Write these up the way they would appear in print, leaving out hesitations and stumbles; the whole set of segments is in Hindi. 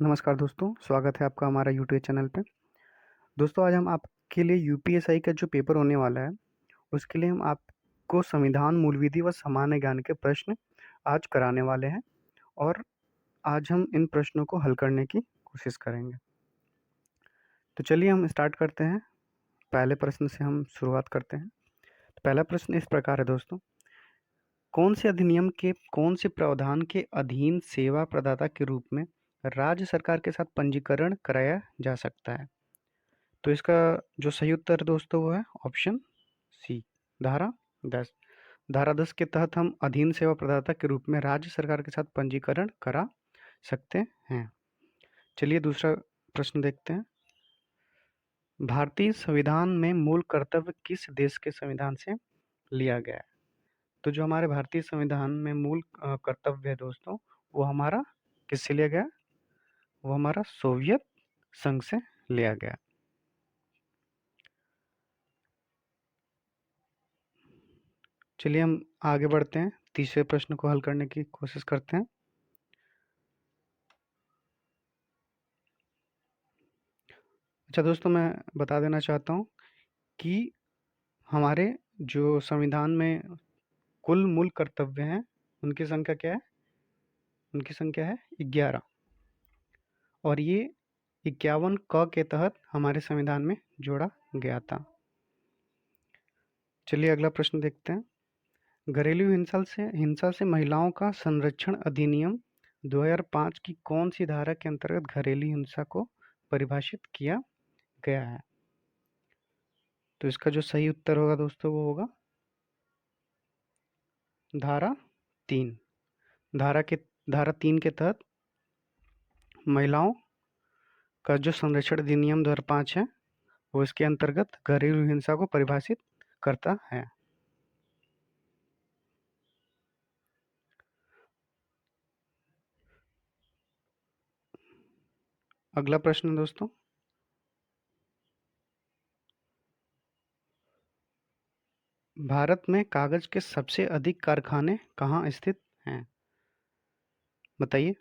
नमस्कार दोस्तों, स्वागत है आपका हमारा यूट्यूब चैनल पे। दोस्तों आज हम आपके लिए यूपीएसआई का जो पेपर होने वाला है, उसके लिए हम आपको संविधान, मूल विधि व सामान्य ज्ञान के प्रश्न आज कराने वाले हैं और आज हम इन प्रश्नों को हल करने की कोशिश करेंगे। तो चलिए हम स्टार्ट करते हैं। पहले प्रश्न से हम शुरुआत करते हैं। तो पहला प्रश्न इस प्रकार है दोस्तों, कौन से अधिनियम के कौन से प्रावधान के अधीन सेवा प्रदाता के रूप में राज्य सरकार के साथ पंजीकरण कराया जा सकता है? तो इसका जो सही उत्तर है दोस्तों वो है ऑप्शन सी, धारा 10। धारा 10 के तहत हम अधीन सेवा प्रदाता के रूप में राज्य सरकार के साथ पंजीकरण करा सकते हैं। चलिए दूसरा प्रश्न देखते हैं। भारतीय संविधान में मूल कर्तव्य किस देश के संविधान से लिया गया है? तो जो हमारे भारतीय संविधान में मूल कर्तव्य है दोस्तों, वो हमारा किससे लिया गया? वो हमारा सोवियत संघ से लिया गया। चलिए हम आगे बढ़ते हैं, तीसरे प्रश्न को हल करने की कोशिश करते हैं। अच्छा दोस्तों, मैं बता देना चाहता हूँ कि हमारे जो संविधान में कुल मूल कर्तव्य हैं, उनकी संख्या क्या है? उनकी संख्या है 11 और ये 51 क के तहत हमारे संविधान में जोड़ा गया था। चलिए अगला प्रश्न देखते हैं। घरेलू हिंसा से महिलाओं का संरक्षण अधिनियम 2005 की कौन सी धारा के अंतर्गत घरेलू हिंसा को परिभाषित किया गया है? तो इसका जो सही उत्तर होगा दोस्तों वो होगा धारा 3। धारा 3 के तहत महिलाओं का जो संरक्षण अधिनियम 2005 है, वो इसके अंतर्गत घरेलू हिंसा को परिभाषित करता है। अगला प्रश्न दोस्तों, भारत में कागज के सबसे अधिक कारखाने कहाँ स्थित हैं? बताइए।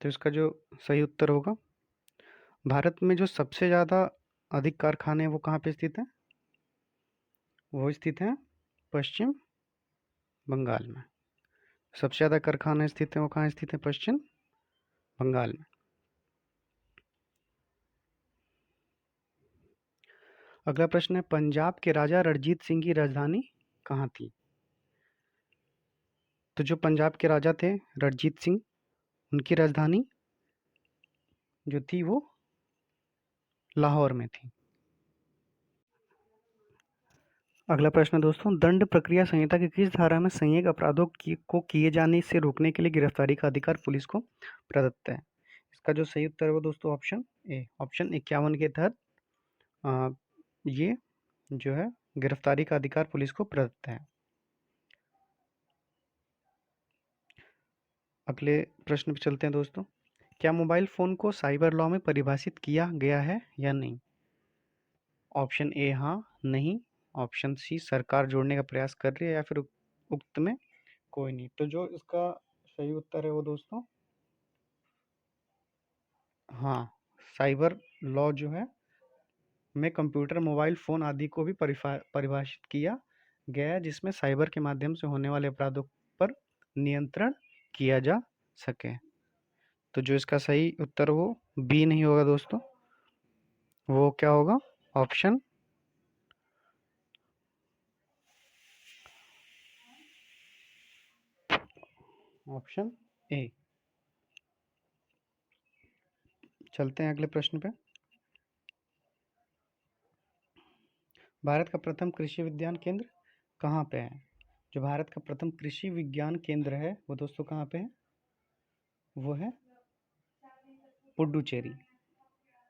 तो इसका जो सही उत्तर होगा, भारत में जो सबसे ज़्यादा अधिक कारखाने हैं वो कहाँ पे स्थित हैं? वो स्थित हैं पश्चिम बंगाल में। सबसे ज़्यादा कारखाने स्थित हैं वो कहाँ स्थित हैं? पश्चिम बंगाल में। अगला प्रश्न है, पंजाब के राजा रणजीत सिंह की राजधानी कहाँ थी? तो जो पंजाब के राजा थे रणजीत सिंह, उनकी राजधानी जो थी वो लाहौर में थी। अगला प्रश्न दोस्तों, दंड प्रक्रिया संहिता की किस धारा में संज्ञेय अपराधों को किए जाने से रोकने के लिए गिरफ्तारी का अधिकार पुलिस को प्रदत्त है? इसका जो सही उत्तर है वो दोस्तों ऑप्शन ए, ऑप्शन 51 के तहत ये जो है गिरफ्तारी का अधिकार पुलिस को प्रदत्त है। अगले प्रश्न पे चलते हैं दोस्तों। क्या मोबाइल फ़ोन को साइबर लॉ में परिभाषित किया गया है या नहीं? ऑप्शन ए हाँ, नहीं। ऑप्शन सी सरकार जोड़ने का प्रयास कर रही है या फिर उक्त में कोई नहीं। तो जो इसका सही उत्तर है वो दोस्तों हाँ, साइबर लॉ जो है में कंप्यूटर, मोबाइल फ़ोन आदि को भी परिभाषित किया गया है, जिसमें साइबर के माध्यम से होने वाले अपराधों पर नियंत्रण किया जा सके। तो जो इसका सही उत्तर वो बी नहीं होगा दोस्तों, वो क्या होगा? Option option A. चलते हैं अगले प्रश्न पे। भारत का प्रथम कृषि विज्ञान केंद्र कहाँ पे है? जो भारत का प्रथम कृषि विज्ञान केंद्र है वो दोस्तों कहाँ पे है? वो है पुडुचेरी।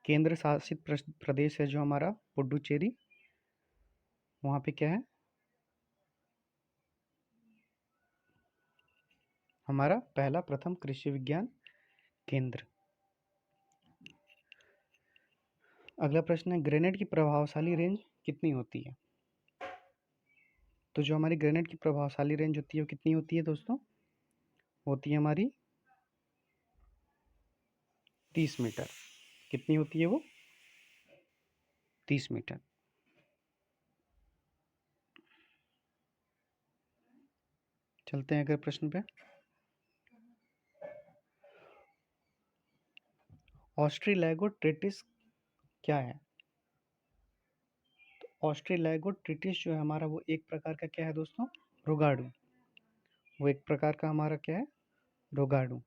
केंद्र शासित प्रदेश है जो हमारा पुडुचेरी, वहाँ पे क्या है? हमारा पहला प्रथम कृषि विज्ञान केंद्र। अगला प्रश्न है, ग्रेनेड की प्रभावशाली रेंज कितनी होती है? तो जो हमारी ग्रेनेड की प्रभावशाली रेंज होती है वो कितनी होती है दोस्तों? होती है हमारी 30 मीटर। कितनी होती है वो? 30 मीटर। चलते हैं अगले प्रश्न पे। ऑस्ट्रेलाइगोट्रिटिस क्या है? ऑस्ट्रेलाइगोट्रिटिस जो है हमारा, वो एक प्रकार का क्या है दोस्तों? रोगाणु। वो एक प्रकार का हमारा क्या है? रोगाणु,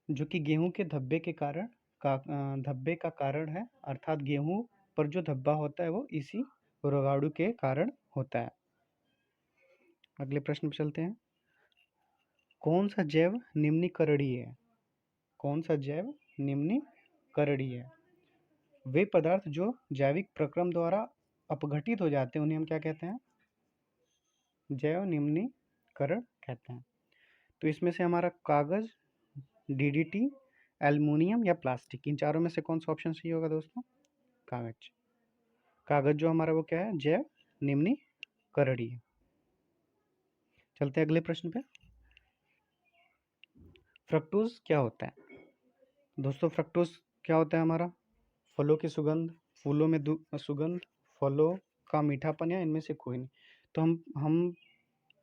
जो कि गेहूं के धब्बे के कारण धब्बे का कारण है। अर्थात गेहूं पर जो धब्बा होता है वो इसी रोगाणु के कारण होता है। अगले प्रश्न पे चलते हैं। कौन सा जैव निम्नीकरणीय है? कौन सा जैव निम्नीकरणीय है? वे पदार्थ जो जैविक प्रक्रम द्वारा अपघटित हो जाते हैं उन्हें हम क्या कहते हैं? जैव निम्नीकरण कहते हैं। तो इसमें से हमारा कागज, डीडीटी, एल्युमिनियम या प्लास्टिक, इन चारों में से कौन सा ऑप्शन सही होगा दोस्तों? कागज। कागज जो हमारा वो क्या है? जैव निम्नीकरणीय। चलते हैं अगले प्रश्न पे। फ्रक्टोज क्या होता है? दोस्तों फ्रक्टोज क्या होता है हमारा? फलों की सुगंध, फूलों में सुगंध, फलों का मीठापन, या इनमें से कोई नहीं। तो हम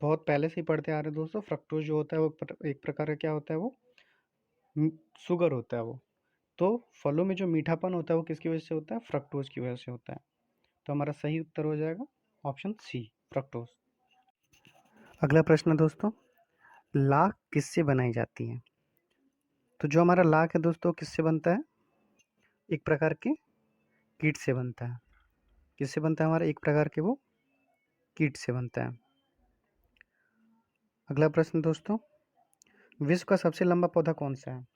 बहुत पहले से ही पढ़ते आ रहे हैं दोस्तों, फ्रक्टोज जो होता है वो एक प्रकार का क्या होता है? वो शुगर होता है वो। तो फलों में जो मीठापन होता है वो किसकी वजह से होता है? फ्रक्टोज की वजह से होता है। तो हमारा सही उत्तर हो जाएगा ऑप्शन सी, फ्रक्टोज। अगला प्रश्न है दोस्तों, लाख किससे बनाई जाती है? तो जो हमारा लाख है दोस्तों किससे बनता है? एक प्रकार के कीट से बनता है। किससे बनता है हमारा? एक प्रकार के वो कीट से बनता है। अगला प्रश्न दोस्तों, विश्व का सबसे लंबा पौधा कौन सा है?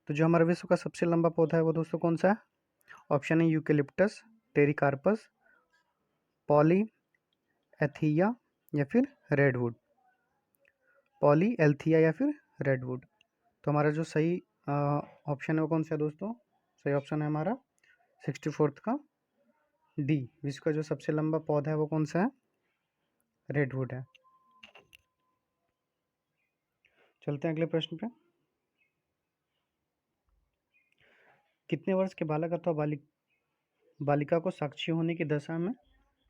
तो जो हमारा विश्व का सबसे लंबा पौधा है वो दोस्तों कौन सा है? ऑप्शन है यूकेलिप्टस, टेरिकार्पस, पॉली एथिया या फिर रेडवुड। पॉली एल्थिया या फिर रेडवुड। तो हमारा जो सही ऑप्शन है वो कौन सा है दोस्तों? सही ऑप्शन है हमारा 64th का डी। विश्व का जो सबसे लंबा पौधा है वो कौन सा है? रेडवुड है। चलते हैं अगले प्रश्न पे। कितने वर्ष के बालक अथवा बालिका को साक्षी होने की दशा में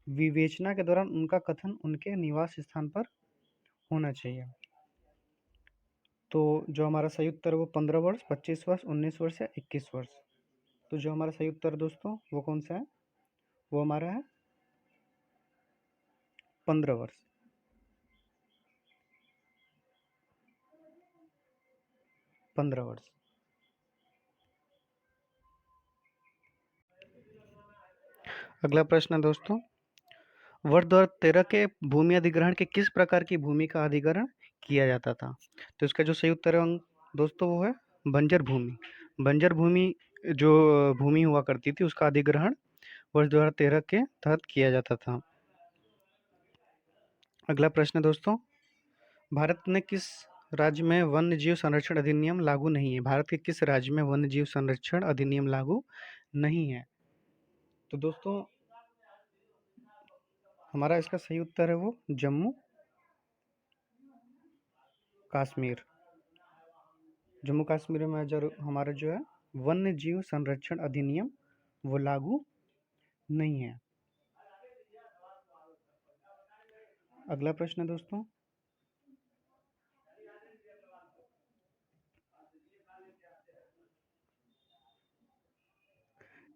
विवेचना के दौरान उनका कथन उनके निवास स्थान पर होना चाहिए? तो जो हमारा सही उत्तर है वो 15 वर्ष, 25 वर्ष, 19 वर्ष या 21 वर्ष। तो जो हमारा सही उत्तर दोस्तों वो कौन सा है? वो हमारा है 15 वर्ष। पंद्रह वर्ष। अगला प्रश्न है दोस्तों, वर्ष 2013 के भूमि अधिग्रहण के किस प्रकार की भूमि का अधिग्रहण किया जाता था? तो इसका जो सही उत्तर है दोस्तों वो है बंजर भूमि। बंजर भूमि जो भूमि हुआ करती थी उसका अधिग्रहण वर्ष 2013 के तहत किया जाता था। अगला प्रश्न है दोस्तों, भारत ने किस राज्य में वन्य जीव संरक्षण अधिनियम लागू नहीं है? भारत के किस राज्य में वन्य जीव संरक्षण अधिनियम लागू नहीं है? तो दोस्तों हमारा इसका सही उत्तर है वो जम्मू कश्मीर। जम्मू कश्मीर में जो हमारा जो है वन्य जीव संरक्षण अधिनियम वो लागू नहीं है। अगला प्रश्न है दोस्तों,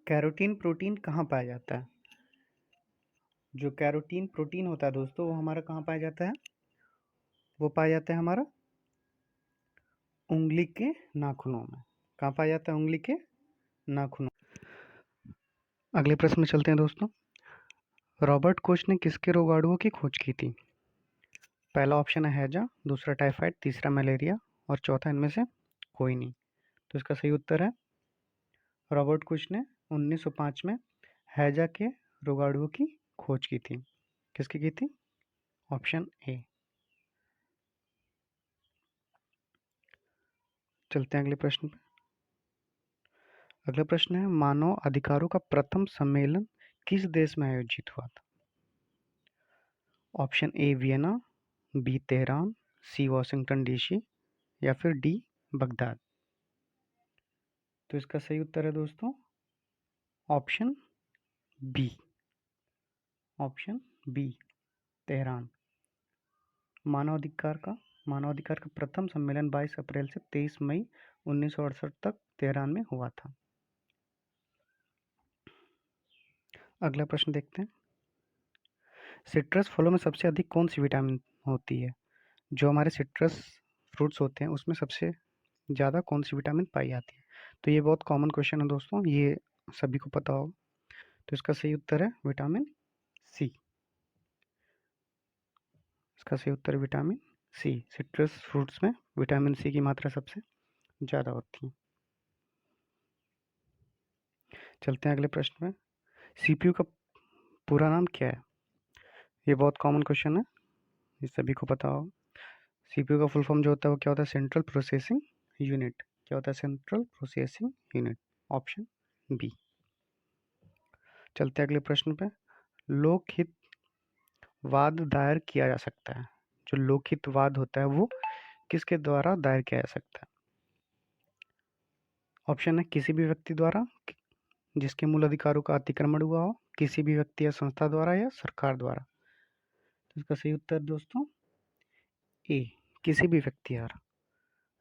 कैरोटीन प्रोटीन कहाँ पाया जाता है? जो कैरोटीन प्रोटीन होता है दोस्तों वो हमारा कहाँ पाया जाता है? वो पाया जाता है हमारा उंगली के नाखूनों में। कहाँ पाया जाता है? उंगली के नाखूनों। अगले प्रश्न में चलते हैं दोस्तों, रॉबर्ट कोच ने किसके रोगाणुओं की खोज की थी? पहला ऑप्शन है हैजा, दूसरा टाइफाइड, तीसरा मलेरिया और चौथा इनमें से कोई नहीं। तो इसका सही उत्तर है रॉबर्ट कोच ने 1905 में हैजा के रोगाणुओं की खोज की थी। किसकी की थी? Option A. चलते हैं अगले प्रश्न पे। अगला प्रश्न है, मानव अधिकारों का प्रथम सम्मेलन किस देश में आयोजित हुआ था? Option A Vienna, B Tehran, C Washington DC या फिर डी बगदाद। तो इसका सही उत्तर है दोस्तों option B. Option B Tehran. मानवाधिकार का प्रथम सम्मेलन 22 अप्रैल से 23 मई 1968 तक तेहरान में हुआ था। अगला प्रश्न देखते हैं। सिट्रस फलों में सबसे अधिक कौन सी विटामिन होती है? जो हमारे सिट्रस फ्रूट्स होते हैं उसमें सबसे ज़्यादा कौन सी विटामिन पाई जाती है? तो ये बहुत कॉमन क्वेश्चन है दोस्तों, ये सभी को पता होगा। तो इसका सही उत्तर है विटामिन सी। इसका सही उत्तर है विटामिन सी। सिट्रस फ्रूट्स में विटामिन सी की मात्रा सबसे ज़्यादा होती है। चलते हैं अगले प्रश्न में। सीपीयू का पूरा नाम क्या है? ये बहुत कॉमन क्वेश्चन है, ये सभी को पता होगा। सीपीयू का फुल फॉर्म जो होता है वो क्या होता है? Central processing unit. क्या होता है? Central processing unit. Option B. चलते हैं अगले प्रश्न पे। लोकहित वाद दायर किया जा सकता है। जो लोकहित वाद होता है वो किसके द्वारा दायर किया जा सकता है? ऑप्शन है किसी भी व्यक्ति द्वारा जिसके मूल अधिकारों का अतिक्रमण हुआ हो, किसी भी व्यक्ति या संस्था द्वारा, या सरकार द्वारा। तो इसका सही उत्तर दोस्तों ए, किसी भी व्यक्ति द्वारा।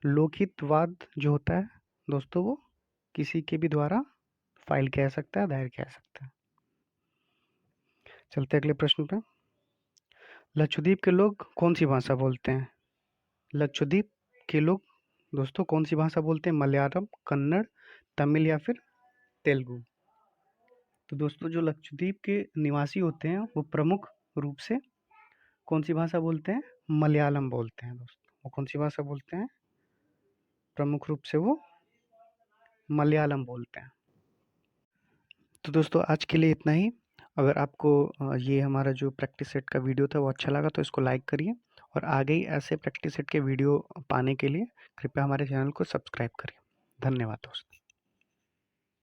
लोकहित वाद जो होता है दोस्तों वो किसी के भी द्वारा फाइल किया जा सकता है, दायर किया जा सकता है। चलते अगले प्रश्न पे। लक्षद्वीप के लोग कौन सी भाषा बोलते हैं? लक्षद्वीप के लोग दोस्तों कौन सी भाषा बोलते हैं? मलयालम, कन्नड़, तमिल या फिर तेलुगु। तो दोस्तों जो लक्षद्वीप के निवासी होते हैं वो प्रमुख रूप से कौन सी भाषा बोलते हैं? मलयालम बोलते हैं दोस्तों। वो कौन सी भाषा बोलते हैं? प्रमुख रूप से वो मलयालम बोलते हैं। तो दोस्तों आज के लिए इतना ही। अगर आपको ये हमारा जो प्रैक्टिस सेट का वीडियो था वो अच्छा लगा तो इसको लाइक करिए, और आगे ही ऐसे प्रैक्टिस सेट के वीडियो पाने के लिए कृपया हमारे चैनल को सब्सक्राइब करिए। धन्यवाद दोस्तों।